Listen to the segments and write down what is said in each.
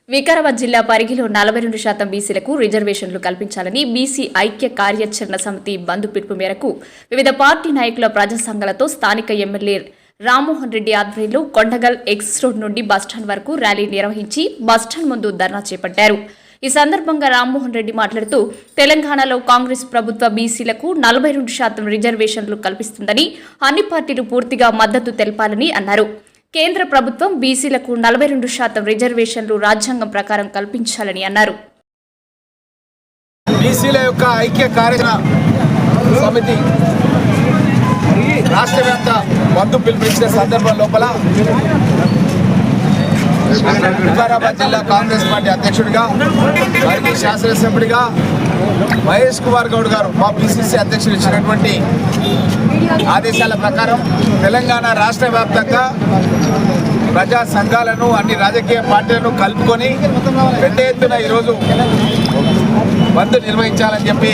వికారాబాద్ జిల్లా పరిగిలో 42% బీసీలకు రిజర్వేషన్లు కల్పించాలని బీసీ ఐక్య కార్యాచరణ సమితి బంద్ పిలుపు మేరకు వివిధ పార్టీ నాయకుల ప్రజా సంఘాలతో స్థానిక ఎమ్మెల్యే రామ్మోహన్ రెడ్డి ఆధ్వర్యంలో కొండగల్ ఎక్స్ రోడ్ నుండి బస్టాండ్ వరకు ర్యాలీ నిర్వహించి బస్టాండ్ ముందు ధర్నా చేపట్టారు. ఈ సందర్భంగా రామ్మోహన్ రెడ్డి మాట్లాడుతూ తెలంగాణలో కాంగ్రెస్ ప్రభుత్వ బీసీలకు 42% రిజర్వేషన్లు కల్పిస్తుందని అన్ని పార్టీలు పూర్తిగా మద్దతు తెలపాలని అన్నారు. కేంద్ర ప్రభుత్వం బీసీలకు 42% రిజర్వేషన్లు రాజ్యాంగం ప్రకారం కల్పించాలని అన్నారు. బీసీల యొక్క ఐక్య కార్యాచరణ సమితి రాష్ట్ర వ్యాప్త బంద్ పిలుపునిచ్చిన సందర్భం లోపల వికారాబాద్ జిల్లా కాంగ్రెస్ పార్టీ అధ్యక్షుడిగా మరియు శాసనసభ్యుడిగా మహేష్ కుమార్ గౌడ్ గారు మా పిసిసి అధ్యక్షుడు ఇచ్చినటువంటి ఆదేశాల ప్రకారం తెలంగాణ రాష్ట్ర వ్యాప్తంగా ప్రజా సంఘాలను అన్ని రాజకీయ పార్టీలను కలుపుకొని పెద్ద ఎత్తున ఈరోజు బంద్ నిర్వహించాలని చెప్పి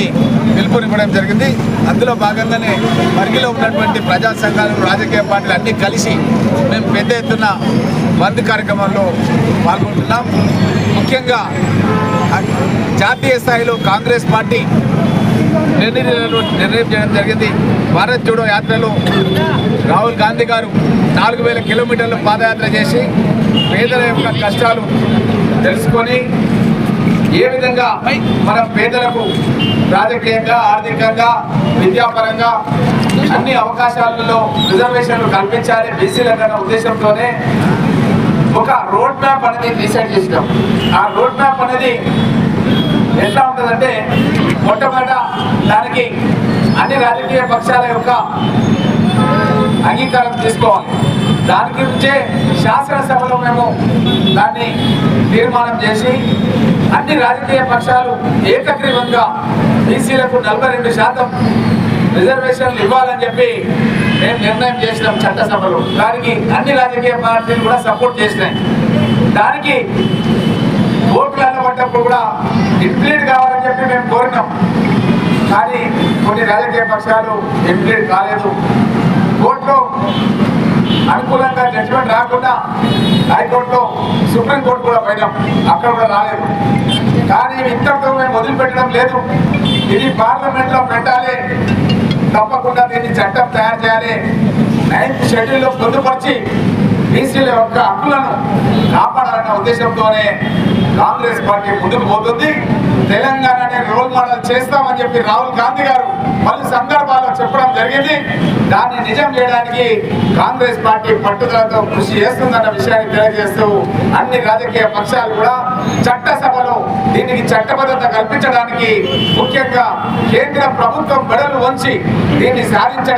పిలుపునివ్వడం జరిగింది. అందులో భాగంగానే పరిగిలో ఉన్నటువంటి ప్రజా సంఘాలను రాజకీయ పార్టీలు అన్నీ కలిసి మేము పెద్ద ఎత్తున బంద్ కార్యక్రమంలో పాల్గొంటున్నాం. ముఖ్యంగా జాతీయ స్థాయిలో కాంగ్రెస్ పార్టీ నిర్ణయం చేయడం జరిగింది. భారత్ జోడో యాత్రలో రాహుల్ గాంధీ గారు 4000 కిలోమీటర్లు పాదయాత్ర చేసి పేదల యొక్క కష్టాలు తెలుసుకొని ఏ విధంగా మన పేదలకు రాజకీయంగా, ఆర్థికంగా, విద్యాపరంగా అన్ని అవకాశాలలో రిజర్వేషన్లు కల్పించాలి బీసీలకన్న ఉద్దేశంతోనే ఒక రోడ్ మ్యాప్ అనేది డిసైడ్ చేసినాం. ఆ రోడ్ మ్యాప్ అనేది ఎట్లా ఉంటుందంటే మొట్టమొదట దానికి అన్ని రాజకీయ పక్షాల యొక్క అంగీకారం తీసుకోవాలి. దాని గురించే శాసనసభలో మేము దాన్ని తీర్మానం చేసి అన్ని రాజకీయ పక్షాలు ఏకగ్రీవంగా బీసీలకు 42% రిజర్వేషన్లు ఇవ్వాలని చెప్పి మేము నిర్ణయం చేసినాం చట్టసభలో. దానికి అన్ని రాజకీయ పార్టీలు కూడా సపోర్ట్ చేసినాయి. దానికి ఓట్లు అన్నపడ్డప్పుడు కూడా ఇంప్లీడ్ కావాలని చెప్పి మేము కోరినాం. కానీ కొన్ని రాజకీయ పక్షాలు ఇంప్లీడ్ కాలేదు. కోర్టులో అనుకూలంగా జడ్జిమెంట్ రాకుండా హైకోర్టులో సుప్రీంకోర్టు కూడా పోయినాం, అక్కడ కూడా రాలేదు. కానీ ఇంతకు మేము వదిలిపెట్టడం లేదు. ఇది పార్లమెంట్లో పెట్టాలి, తప్పకుండా దీన్ని చట్టం తయారు చేయాలి. 9th షెడ్యూల్లో పొందుపరిచి బీసీల యొక్క హక్కులను కాపాడాలన్న ఉద్దేశంతోనే కాంగ్రెస్ పార్టీ ముందుకు పోతుంది. తెలంగాణనే రోల్ మోడల్ చేస్తామని చెప్పి రాహుల్ గాంధీ గారు పలు సందర్భాల్లో చెప్పడం జరిగింది. దాన్ని నిజం చేయడానికి కాంగ్రెస్ పార్టీ పట్టుదలతో కృషి చేస్తుందన్న విషయాన్ని తెలియజేస్తూ అన్ని రాజకీయ పక్షాలు కూడా చట్టసభలో దీనికి చట్టబద్ధత కల్పించడానికి, ముఖ్యంగా కేంద్ర ప్రభుత్వం మెడలు వంచి దీన్ని సాధించడానికి